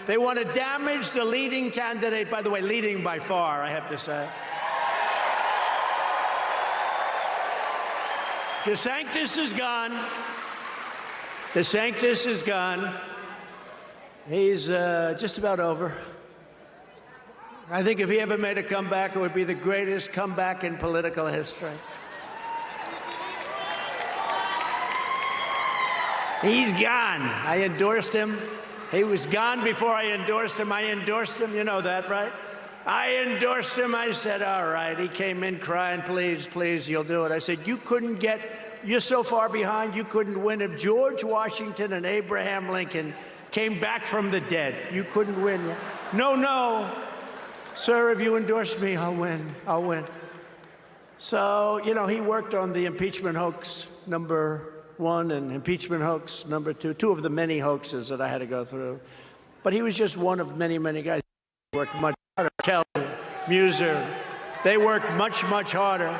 They want to damage the leading candidate. By the way, leading by far, I have to say. DeSantis is gone. DeSantis is gone. He's just about over. I think if he ever made a comeback, it would be the greatest comeback in political history. He's gone. I endorsed him. He was gone before I endorsed him. I endorsed him. You know that, right? I endorsed him. I said, all right. He came in crying, please, please, you'll do it. I said, you're so far behind, you couldn't win. If George Washington and Abraham Lincoln came back from the dead, you couldn't win. No. Sir, if you endorse me, I'll win. I'll win. So, he worked on the impeachment hoax #1 and impeachment hoax #2, two of the many hoaxes that I had to go through. But he was just one of many, many guys who worked much harder. Kelly, Muser, they worked much, much harder.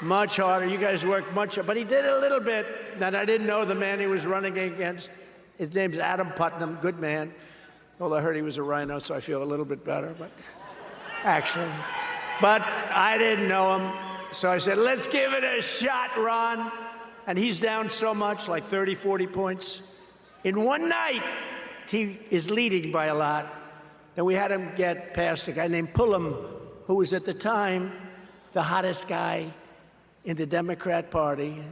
Much harder. You guys worked much harder. But he did a little bit that I didn't know the man he was running against. His name's Adam Putnam, good man. Although I heard he was a rhino, so I feel a little bit better, but I didn't know him. So I said, let's give it a shot, Ron. And he's down so much, like 30, 40 points. In one night, he is leading by a lot. And we had him get past a guy named Pullum, who was at the time the hottest guy in the Democrat Party.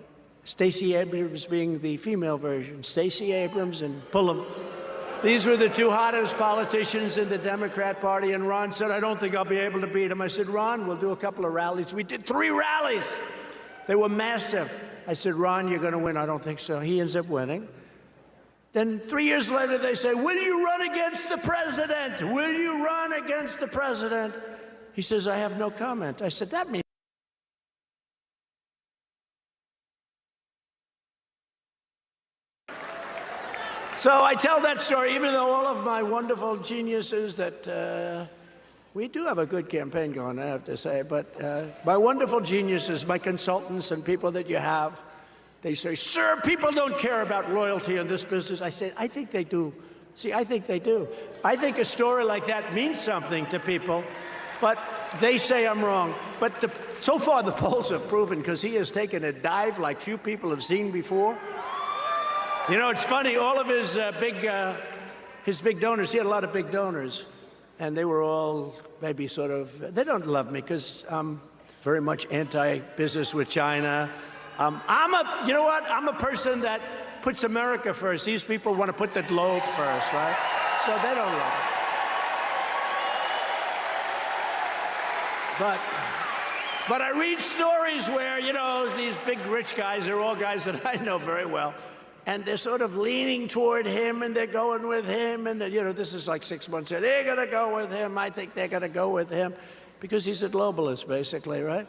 Stacey Abrams being the female version. Stacey Abrams and Pullum. These were the two hottest politicians in the Democrat Party, and Ron said, I don't think I'll be able to beat him. I said, Ron, we'll do a couple of rallies. We did 3 rallies. They were massive. I said, Ron, you're going to win. I don't think so. He ends up winning. Then 3 years later, they say, will you run against the president? Will you run against the president? He says, I have no comment. I said, that means So I tell that story, even though all of my wonderful geniuses that we do have a good campaign going, I have to say, but my wonderful geniuses, my consultants and people that you have, they say, sir, people don't care about loyalty in this business. I say, I think they do. See, I think they do. I think a story like that means something to people, but they say I'm wrong. But so far the polls have proven, because he has taken a dive like few people have seen before. You know, it's funny, all of his big donors, he had a lot of big donors, and they were all maybe sort of, they don't love me because I'm very much anti-business with China. You know what? I'm a person that puts America first. These people want to put the globe first, right? So they don't love it. But I read stories where, you know, these big rich guys, they're all guys that I know very well, and they're sort of leaning toward him, and they're going with him, and, you know, this is like 6 months in. They're going to go with him. I think they're going to go with him because he's a globalist, basically, right?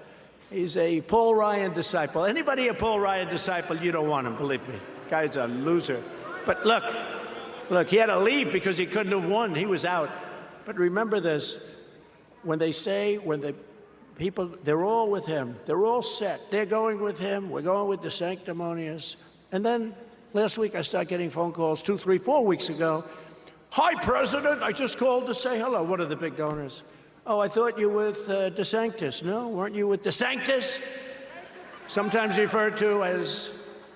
He's a Paul Ryan disciple. Anybody a Paul Ryan disciple, you don't want him, believe me. Guy's a loser. But look, he had to leave because he couldn't have won. He was out. But remember this, when the people, they're all with him. They're all set. They're going with him. We're going with the sanctimonious. And then last week, I started getting phone calls 2, 3, 4 weeks ago. Hi, President. I just called to say hello. What are the big donors? Oh, I thought you were with DeSantis. No, weren't you with DeSantis? Sometimes referred to as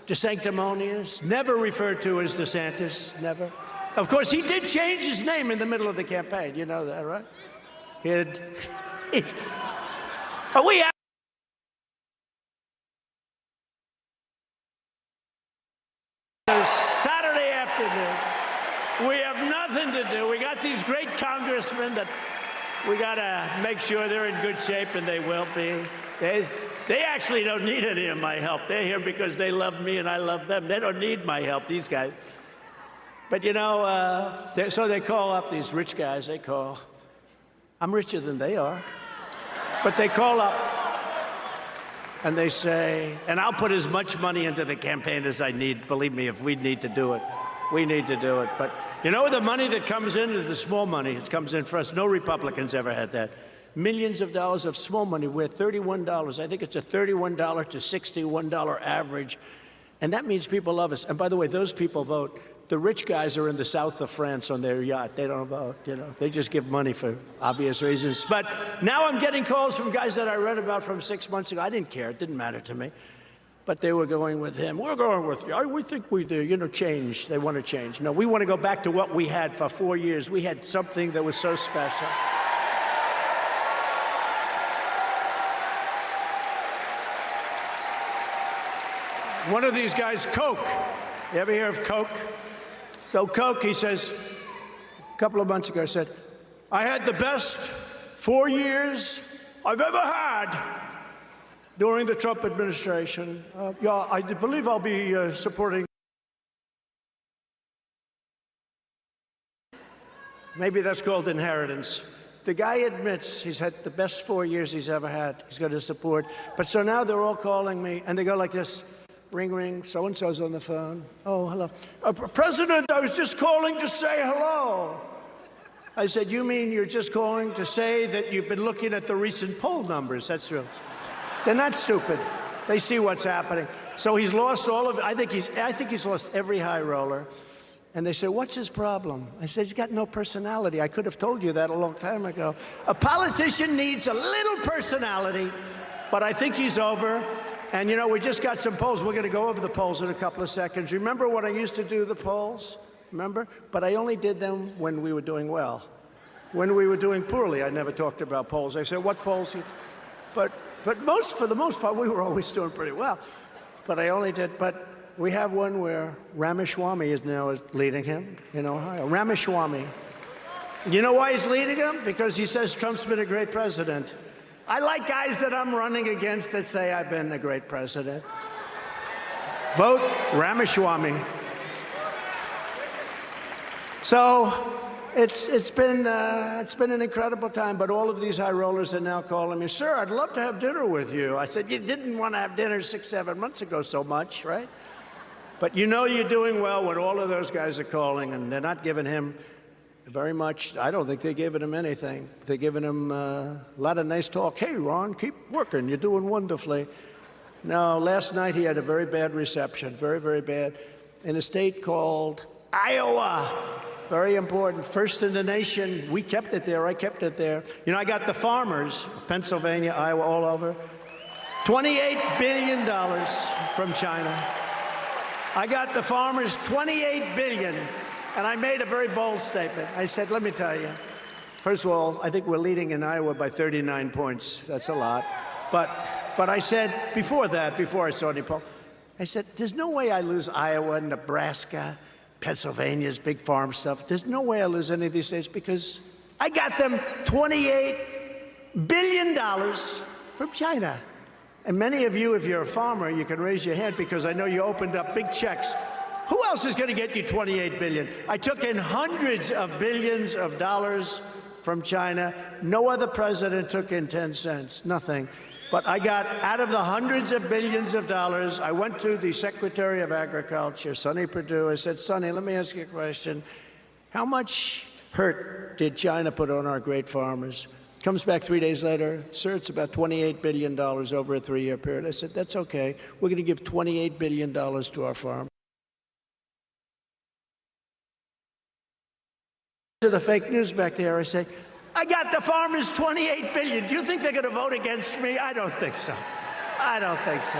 DeSanctimonious. Never referred to as DeSantis. Never. Of course, he did change his name in the middle of the campaign. You know that, right? But we have Saturday afternoon. We have nothing to do. We got these great congressmen that we got to make sure they're in good shape, and they will be. They actually don't need any of my help. They're here because they love me and I love them. They don't need my help, these guys. But, you know, so they call up these rich guys. They call. I'm richer than they are. But they call up, and they say, and I'll put as much money into the campaign as I need. Believe me, if we need to do it, we need to do it. But you know, the money that comes in is the small money. It comes in for us. No Republicans ever had that. Millions of dollars of small money. We're $31. I think it's a $31 to $61 average. And that means people love us. And by the way, those people vote The rich guys are in the south of France on their yacht. They don't vote, They just give money for obvious reasons. But now I'm getting calls from guys that I read about from 6 months ago. I didn't care. It didn't matter to me. But they were going with him. We're going with you. We think we do, change. They want to change. No, we want to go back to what we had for 4 years. We had something that was so special. One of these guys, Coke. You ever hear of Coke? So Coke, he says, a couple of months ago, said, I had the best 4 years I've ever had during the Trump administration. Yeah, I believe I'll be supporting. Maybe that's called inheritance. The guy admits he's had the best 4 years he's ever had. He's going to support. But so now they're all calling me, and they go like this. Ring, ring, so-and-so's on the phone. Oh, hello. President, I was just calling to say hello. I said, you mean you're just calling to say that you've been looking at the recent poll numbers? That's real. They're not stupid. They see what's happening. So he's lost all of it. I think he's lost every high roller. And they say, what's his problem? I said, he's got no personality. I could have told you that a long time ago. A politician needs a little personality, but I think he's over. And, we just got some polls. We're going to go over the polls in a couple of seconds. Remember when I used to do the polls? Remember? But I only did them when we were doing well. When we were doing poorly, I never talked about polls. I said, what polls? But for the most part, we were always doing pretty well. But I only did. But we have one where Ramaswamy is now leading him in Ohio. Ramaswamy. You know why he's leading him? Because he says Trump's been a great president. I like guys that I'm running against that say I've been a great president. Vote Ramaswamy. So it's been an incredible time, but all of these high rollers are now calling me, sir, I'd love to have dinner with you. I said, you didn't want to have dinner 6, 7 months ago so much, right? But you're doing well when all of those guys are calling, and they're not giving him very much. I don't think they're giving him anything. They're giving him a lot of nice talk. Hey, Ron, keep working. You're doing wonderfully. No, last night he had a very bad reception, very, very bad, in a state called Iowa. Very important. First in the nation. We kept it there. I kept it there. I got the farmers, Pennsylvania, Iowa, all over. $28 billion from China. I got the farmers $28 billion. And I made a very bold statement. I said, let me tell you, first of all, I think we're leading in Iowa by 39 points. That's a lot. But I said, before I saw any poll, I said, there's no way I lose Iowa, Nebraska, Pennsylvania's big farm stuff. There's no way I lose any of these states because I got them $28 billion from China. And many of you, if you're a farmer, you can raise your hand because I know you opened up big checks. Who else is going to get you $28 billion? I took in hundreds of billions of dollars from China. No other president took in 10 cents, nothing. But I got, out of the hundreds of billions of dollars, I went to the Secretary of Agriculture, Sonny Perdue. I said, Sonny, let me ask you a question. How much hurt did China put on our great farmers? Comes back 3 days later, sir, it's about $28 billion over a 3-year period. I said, that's okay. We're going to give $28 billion to our farmers. To the fake news back there, I say, I got the farmers $28 billion. Do you think they're going to vote against me? I don't think so. I don't think so.